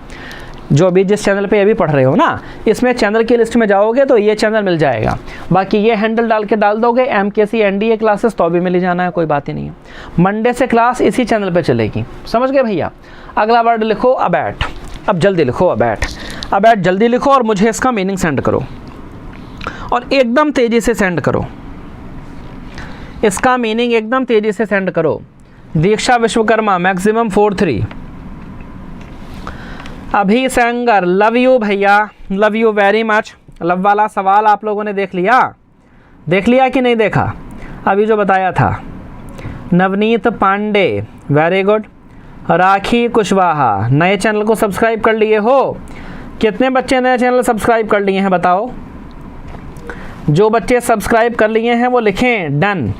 जो अभी जिस चैनल पे अभी पढ़ रहे हो ना, इसमें चैनल की लिस्ट में जाओगे तो ये चैनल मिल जाएगा। बाकी ये हैंडल डाल दोगे एमकेसी एनडीए क्लासेस तो भी मिल ही जाना है, कोई बात ही नहीं है। मंडे से क्लास इसी चैनल पे चलेगी, समझ गए भैया। अगला वर्ड लिखो अबैट। अब जल्दी लिखो अबैट। अबैट जल्दी लिखो और मुझे इसका मीनिंग सेंड करो, और एकदम तेज़ी से सेंड करो। इसका मीनिंग एकदम तेज़ी से सेंड करो। दीक्षा विश्वकर्मा मैक्सिमम 4-3। अभी सेंगर लव यू भैया, love you very much. Love वाला सवाल आप लोगों ने देख लिया कि नहीं देखा अभी जो बताया था। Navneet Pandey very good. राखी कुशवाहा नए चैनल को सब्सक्राइब कर लिए हो? कितने बच्चे नए चैनल सब्सक्राइब कर लिए हैं बताओ? जो बच्चे सब्सक्राइब कर लिए हैं वो लिखें डन,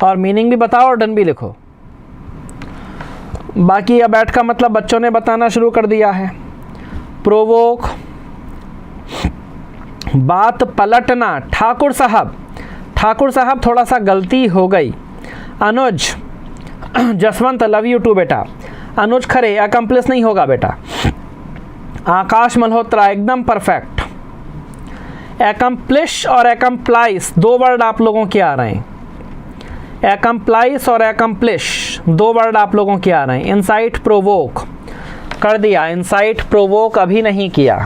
और मीनिंग भी बताओ और डन भी लिखो। बाकी अबैट का मतलब बच्चों ने बताना शुरू कर दिया है। प्रोवोक बात पलटना। ठाकुर साहब थोड़ा सा गलती हो गई। अनुज जसवंत लव यू टू बेटा। अनुज खरे अकम्प्लिस नहीं होगा बेटा। आकाश मल्होत्रा एकदम परफेक्ट। एकम्प्लिश और एकम्प्लाइस दो वर्ड आप लोगों के आ रहे हैं। एकम्प्लाइस और एकम्प्लिश दो वर्ड आप लोगों के आ रहे हैं। इंसाइट प्रोवोक कर दिया, इंसाइट प्रोवोक अभी नहीं किया।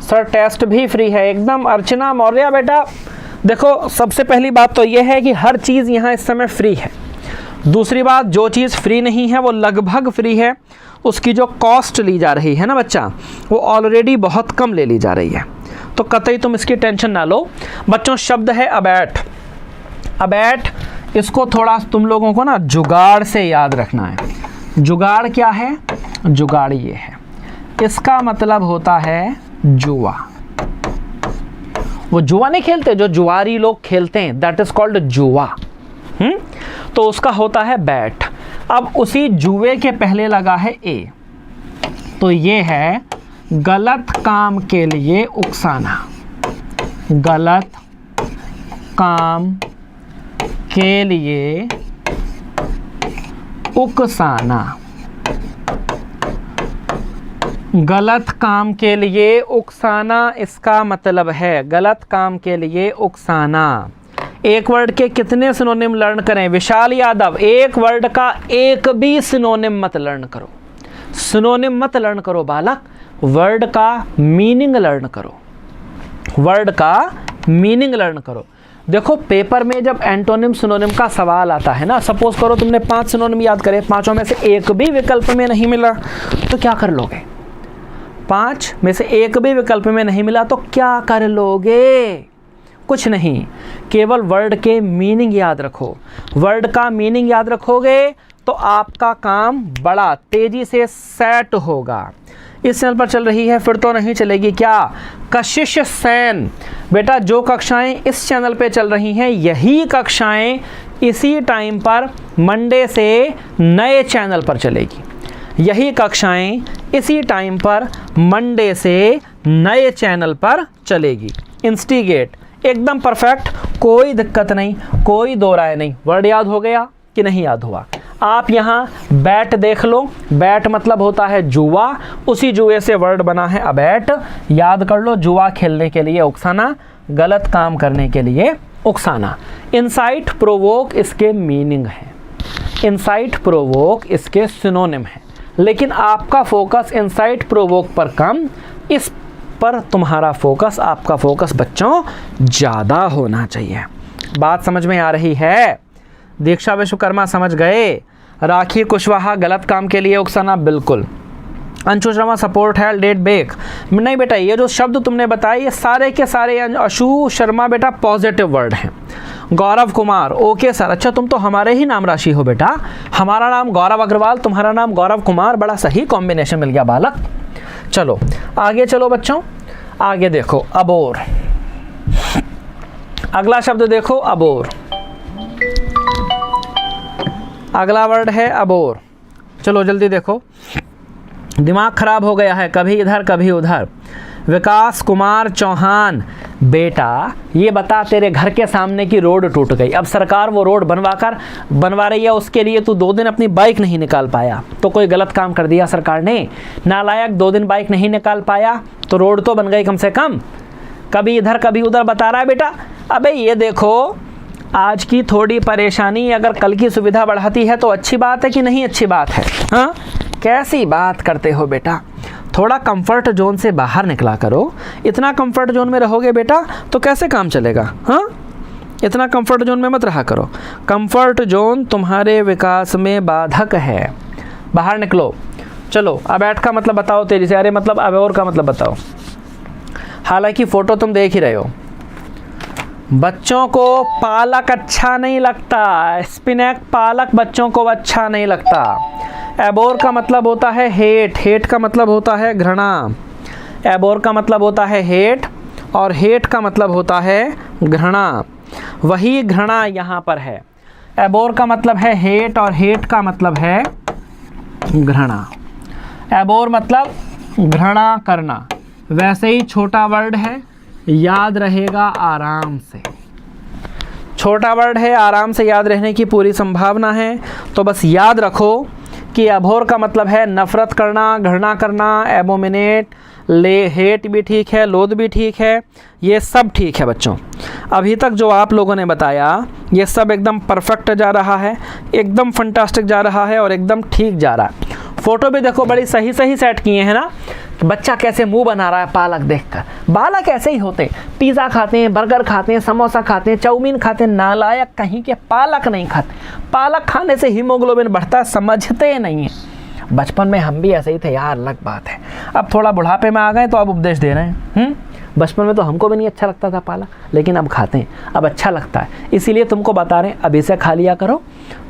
सर टेस्ट भी फ्री है एकदम। अर्चना मौर्य बेटा देखो, सबसे पहली बात तो यह है कि हर चीज़ यहाँ इस समय फ्री है। दूसरी बात, जो चीज़ फ्री नहीं है वो लगभग फ्री है। उसकी जो कॉस्ट ली जा रही है ना बच्चा, वो ऑलरेडी बहुत कम ले ली जा रही है, तो कतई तुम इसकी टेंशन ना लो। बच्चों शब्द है अबैट। अबैट इसको थोड़ा तुम लोगों को ना जुगाड़ से याद रखना है। जुगाड़ क्या है? जुगाड़ ये है, इसका मतलब होता है जुआ। वो जुआ नहीं खेलते जो जुआरी लोग खेलते हैं, दैट इज कॉल्ड जुआ। तो उसका होता है बैट। अब उसी जुए के पहले लगा है ए, तो ये है गलत काम के लिए उकसाना। गलत काम के लिए उकसाना। गलत काम के लिए उकसाना इसका मतलब है गलत काम के लिए उकसाना। एक वर्ड के कितने सिनोनिम लर्न करें? विशाल यादव, एक वर्ड का एक भी सिनोनिम मत लर्न करो। सिनोनिम मत लर्न करो बालक, वर्ड का मीनिंग लर्न करो। वर्ड का मीनिंग लर्न करो। देखो पेपर में जब एंटोनिम सिनोनिम का सवाल आता है ना, सपोज करो तुमने 5 सिनोनिम याद करे, 5 में से एक भी विकल्प में नहीं मिला तो क्या कर लोगे? 5 में से एक भी विकल्प में नहीं मिला तो क्या कर लोगे? कुछ नहीं, केवल वर्ड के मीनिंग याद रखो। वर्ड का मीनिंग याद रखोगे तो आपका काम बड़ा तेजी से सेट होगा। इस चैनल पर चल रही है फिर तो नहीं चलेगी क्या? कशिश सेन बेटा, जो कक्षाएं इस चैनल पे चल रही हैं यही कक्षाएं इसी टाइम पर मंडे से नए चैनल पर चलेगी। यही कक्षाएं इसी टाइम पर मंडे से नए चैनल पर चलेगी। इंस्टिगेट एकदम परफेक्ट, कोई दिक्कत नहीं, कोई दो राय नहीं। वर्ड याद हो गया कि नहीं याद हुआ? आप यहाँ बैट देख लो, बैट मतलब होता है जुआ, उसी जुए से वर्ड बना है अबैट। याद कर लो, जुआ खेलने के लिए उकसाना, गलत काम करने के लिए उकसाना। इंसाइट प्रोवोक इसके मीनिंग है, इंसाइट प्रोवोक इसके सिनोनिम है, लेकिन आपका फोकस इंसाइट प्रोवोक पर कम, इस पर तुम्हारा फोकस, आपका फोकस बच्चों ज़्यादा होना चाहिए। बात समझ में आ रही है? दीक्षा विश्वकर्मा समझ गए? राखी कुशवाहा गलत काम के लिए उकसाना, बिल्कुल। अंशु शर्मा सपोर्ट है डेट बेक। नहीं बेटा, ये जो शब्द तुमने बताए ये सारे के सारे अंशु शर्मा बेटा पॉजिटिव वर्ड हैं। गौरव कुमार, ओके सर, अच्छा तुम तो हमारे ही नाम राशि हो बेटा। हमारा नाम गौरव अग्रवाल, तुम्हारा नाम गौरव कुमार, बड़ा सही कॉम्बिनेशन मिल गया बालक। चलो आगे चलो बच्चों, आगे देखो अबोर। अगला शब्द देखो अबोर। अगला वर्ड है अबोर। चलो जल्दी देखो, दिमाग खराब हो गया है, कभी इधर कभी उधर। विकास कुमार चौहान, बेटा ये बता, तेरे घर के सामने की रोड टूट गई, अब सरकार वो रोड बनवा रही है, उसके लिए तू 2 दिन अपनी बाइक नहीं निकाल पाया तो कोई गलत काम कर दिया सरकार ने। नालायक, 2 दिन बाइक नहीं निकाल पाया तो रोड तो बन गई कम से कम। कभी इधर कभी उधर बता रहा है बेटा। अबे ये देखो, आज की थोड़ी परेशानी अगर कल की सुविधा बढ़ाती है तो अच्छी बात है कि नहीं अच्छी बात है? हाँ, कैसी बात करते हो बेटा। थोड़ा कंफर्ट जोन से बाहर निकला करो। इतना कंफर्ट जोन में रहोगे बेटा तो कैसे काम चलेगा? हाँ, इतना कंफर्ट जोन में मत रहा करो। कंफर्ट जोन तुम्हारे विकास में बाधक है, बाहर निकलो। चलो, अब ऐट का मतलब बताओ तेजी से। अरे मतलब अब और का मतलब बताओ। हालांकि फ़ोटो तुम देख ही रहे हो। बच्चों को पालक अच्छा नहीं लगता, स्पिनैक पालक बच्चों को अच्छा नहीं लगता। एबोर का मतलब होता है हेट, हेट का मतलब होता है घृणा। एबोर का मतलब होता है हेट और हेट का मतलब होता है घृणा। वही घृणा यहाँ पर है। एबोर का मतलब है हेट और हेट का मतलब है घृणा। एबोर मतलब घृणा करना। वैसे ही छोटा वर्ड है, याद रहेगा आराम से। छोटा वर्ड है, आराम से याद रहने की पूरी संभावना है। तो बस याद रखो कि अभोर का मतलब है नफ़रत करना, घृणा करना। एबोमिनेट, हेट भी ठीक है, लोध भी ठीक है, ये सब ठीक है बच्चों। अभी तक जो आप लोगों ने बताया ये सब एकदम परफेक्ट जा रहा है, एकदम फंटास्टिक जा रहा है और एकदम ठीक जा रहा है। फ़ोटो भी देखो बड़ी सही सेट किए हैं ना। बच्चा कैसे मुंह बना रहा है पालक देखकर। बालक ऐसे ही होते, पिज़्ज़ा खाते हैं, बर्गर खाते हैं, समोसा खाते हैं, चाउमीन खाते हैं, नालायक कहीं के पालक नहीं खाते। पालक खाने से हीमोग्लोबिन बढ़ता है, समझते नहीं हैं। बचपन में हम भी ऐसे ही थे यार, अलग बात है। अब थोड़ा बुढ़ापे में आ गए तो अब उपदेश दे रहे हैं। बचपन में तो हमको भी नहीं अच्छा लगता था पालक, लेकिन अब खाते हैं, अब अच्छा लगता है। इसीलिए तुमको बता रहे हैं अभी से खा लिया करो,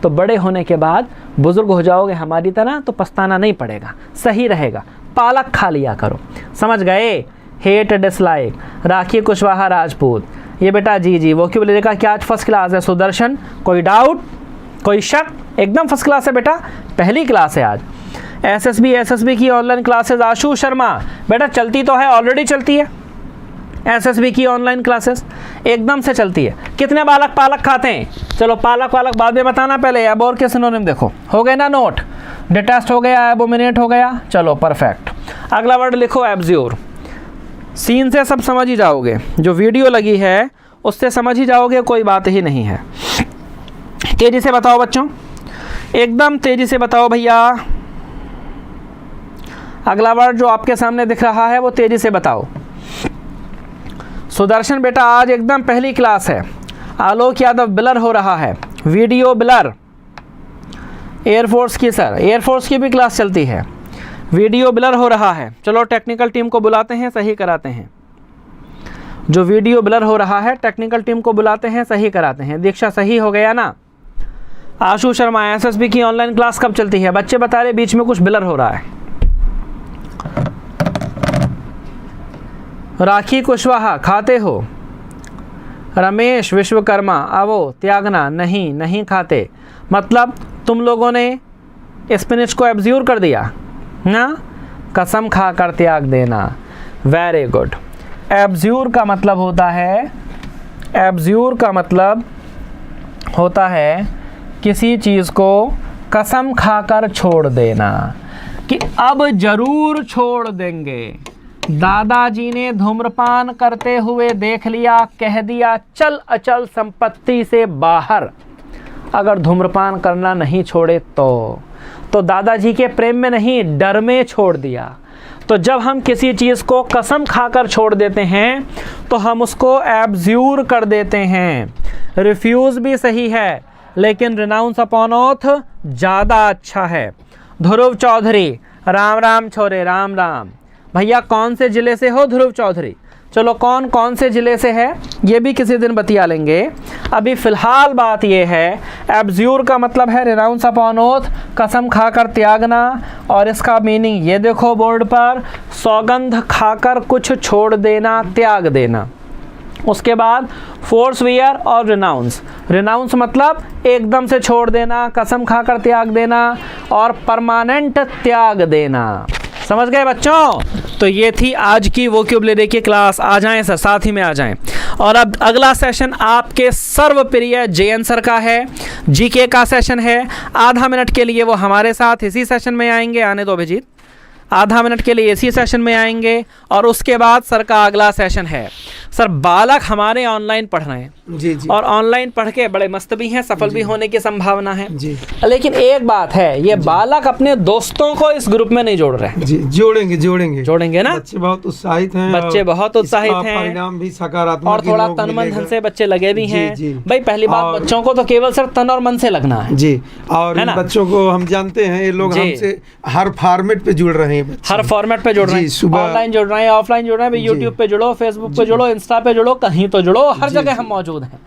तो बड़े होने के बाद बुजुर्ग हो जाओगे हमारी तरह तो पछताना नहीं पड़ेगा, सही रहेगा। पालक खा लिया करो, समझ गए? Hate, dislike. राखी कुशवाहा राजपूत, ये बेटा जी वोकैबुलरी का क्या आज फर्स्ट क्लास है? सुदर्शन, कोई डाउट, कोई शक? एकदम फर्स्ट क्लास है बेटा, पहली क्लास है आज। एसएसबी की ऑनलाइन क्लासेस। आशु शर्मा, बेटा चलती तो है, ऑलरेडी चलती है एसएसबी की ऑनलाइन क्लासेस, एकदम से चलती है। कितने बालक पालक खाते हैं? चलो पालक वालक बाद में बताना, पहले एबोर के सिनोनिम देखो। हो गए ना नोट? डिटेस्ट हो गया, एबोमिनेट हो गया, चलो परफेक्ट। अगला वर्ड लिखो एब्ज्यूर। सीन से सब समझ ही जाओगे, जो वीडियो लगी है उससे समझ ही जाओगे, कोई बात ही नहीं है। तेजी से बताओ बच्चों, एकदम तेजी से बताओ भैया। अगला वर्ड जो आपके सामने दिख रहा है वो तेजी से बताओ। सुदर्शन बेटा आज एकदम पहली क्लास है। आलोक यादव ब्लर हो रहा है, वीडियो ब्लर। एयरफोर्स की सर, एयरफोर्स की भी क्लास चलती है, वीडियो ब्लर हो रहा है। चलो टेक्निकल टीम को बुलाते हैं, सही कराते हैं। जो वीडियो ब्लर हो रहा है टेक्निकल टीम को बुलाते हैं, सही कराते हैं। दीक्षा सही हो गया ना? आशु शर्मा, एसएसबी की ऑनलाइन क्लास कब चलती है? बच्चे बता रहे बीच में कुछ ब्लर हो रहा है। राखी कुशवाहा, खाते हो? रमेश विश्वकर्मा, आवो त्यागना, नहीं खाते। मतलब तुम लोगों ने स्पिनिच को एब्ज्यूर कर दिया ना, कसम खाकर त्याग देना। Very good. एब्ज्यूर का मतलब होता है, एब्ज्यूर का मतलब होता है किसी चीज़ को कसम खाकर छोड़ देना, कि अब जरूर छोड़ देंगे। दादाजी ने धूम्रपान करते हुए देख लिया, कह दिया चल अचल संपत्ति से बाहर। अगर धूम्रपान करना नहीं छोड़े तो दादाजी के प्रेम में नहीं, डर में छोड़ दिया। तो जब हम किसी चीज़ को कसम खाकर छोड़ देते हैं तो हम उसको एब्ज्यूर कर देते हैं। रिफ्यूज़ भी सही है, लेकिन रिनाउंस अपॉन ओथ ज़्यादा अच्छा है। ध्रुव चौधरी, राम राम छोरे, राम राम। भैया कौन से ज़िले से हो ध्रुव चौधरी? चलो कौन से ज़िले से है ये भी किसी दिन बतिया लेंगे। अभी फ़िलहाल बात ये है, एब्ज्यूर का मतलब है रिनाउंस अपॉन ओथ, कसम खाकर त्यागना। और इसका मीनिंग ये देखो बोर्ड पर, सौगंध खाकर कुछ छोड़ देना, त्याग देना। उसके बाद फोर्स वियर और रिनाउंस। रिनाउंस मतलब एकदम से छोड़ देना, कसम खाकर त्याग देना, और परमानेंट त्याग देना। समझ गए बच्चों? तो ये थी आज की वोकैबुलरी की क्लास। आ जाएं सर, साथ ही में आ जाएं। और अब अगला सेशन आपके सर्वप्रिय जेएन सर का है, जीके का सेशन है। आधा मिनट के लिए वो हमारे साथ इसी सेशन में आएंगे। आने दो अभिजीत, आधा मिनट के लिए इसी सेशन में आएंगे। और उसके बाद सर का अगला सेशन है। सर बालक हमारे ऑनलाइन पढ़ रहे हैं जी जी, और ऑनलाइन पढ़ के बड़े मस्त भी हैं, सफल भी होने की संभावना है जी। लेकिन एक बात है, ये बालक अपने दोस्तों को इस ग्रुप में नहीं जोड़ रहे हैं। जी, जोड़ेंगे ना? बच्चे बहुत उत्साहित हैं, बच्चे बहुत उत्साहित हैं, परिणाम भी सकारात्मक और थोड़ा तन मन धन से बच्चे लगे भी हैं। भाई पहली बात, बच्चों को तो केवल सिर्फ तन और मन से लगना है जी। और इन बच्चों को हम जानते हैं, ये लोग हमसे हर फॉर्मेट पे जुड़ रहे हैं, हर फॉर्मेट पे जुड़ रहे हैं, ऑनलाइन जुड़ रहे हैं, ऑफलाइन जुड़ रहे हैं, यूट्यूब पे जुड़ो, फेसबुक पे जुड़ो, इंस्टा पे जुड़ो, कहीं तो जुड़ो, हर जगह हम मौजूद हैं।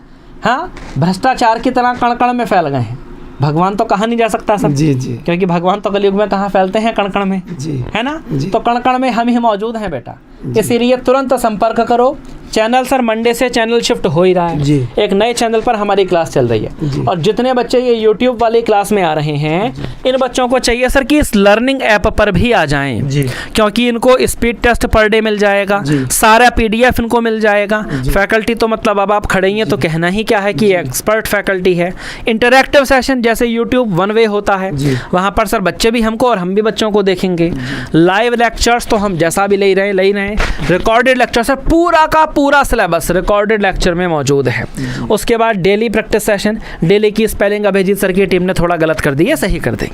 हाँ, भ्रष्टाचार की तरह कण कण में फैल गए हैं। भगवान तो कहा नहीं जा सकता सब, जी जी, क्योंकि भगवान तो कलयुग में कहाँ फैलते हैं, कण कण में जी, है ना? जी। तो कण कण में हम ही मौजूद हैं बेटा। इसीलिए तुरंत संपर्क करो। चैनल सर मंडे से चैनल शिफ्ट हो ही रहा है जी। एक नए चैनल पर हमारी क्लास चल रही है। और जितने बच्चे ये यूट्यूब वाली क्लास में आ रहे हैं, इन बच्चों को चाहिए सर कि इस लर्निंग ऐप पर भी आ जाएं जी। क्योंकि इनको स्पीड टेस्ट पर डे मिल जाएगा, सारा PDF इनको मिल जाएगा। फैकल्टी तो मतलब अब आप खड़े ही हैं तो कहना ही क्या है कि एक्सपर्ट फैकल्टी है। इंटरैक्टिव सेशन जैसे यूट्यूब वन वे होता है, वहाँ पर सर बच्चे भी हमको और हम भी बच्चों को देखेंगे। लाइव लेक्चर्स तो हम जैसा भी ले रहे हैं। रिकॉर्डेड लेक्चर सर पूरा का पूरा सिलेबस रिकॉर्डेड लेक्चर में मौजूद है। उसके बाद डेली प्रैक्टिस सेशन, डेली की स्पेलिंग अभिजीत सर की टीम ने थोड़ा गलत कर दी है, सही कर दी।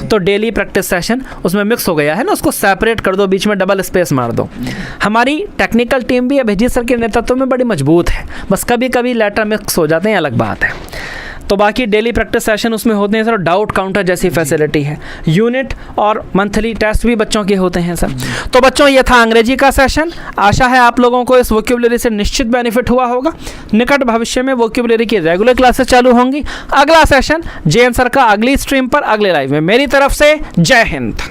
तो डेली प्रैक्टिस सेशन उसमें मिक्स हो गया है ना, उसको सेपरेट कर दो, बीच में डबल स्पेस मार दो। हमारी टेक्निकल टीम भी अभिजीत सर के नेतृत्व में बड़ी मजबूत है, बस कभी कभी लेटर मिक्स हो जाते हैं, अलग बात है। तो बाकी डेली प्रैक्टिस सेशन उसमें होते हैं सर। डाउट काउंटर जैसी फैसिलिटी है। यूनिट और मंथली टेस्ट भी बच्चों के होते हैं सर। तो बच्चों ये था अंग्रेजी का सेशन। आशा है आप लोगों को इस वोकैबुलरी से निश्चित बेनिफिट हुआ होगा। निकट भविष्य में वोकैबुलरी की रेगुलर क्लासेस चालू होंगी। अगला सेशन जेएन सर का अगली स्ट्रीम पर अगले लाइव में। मेरी तरफ से जय हिंद।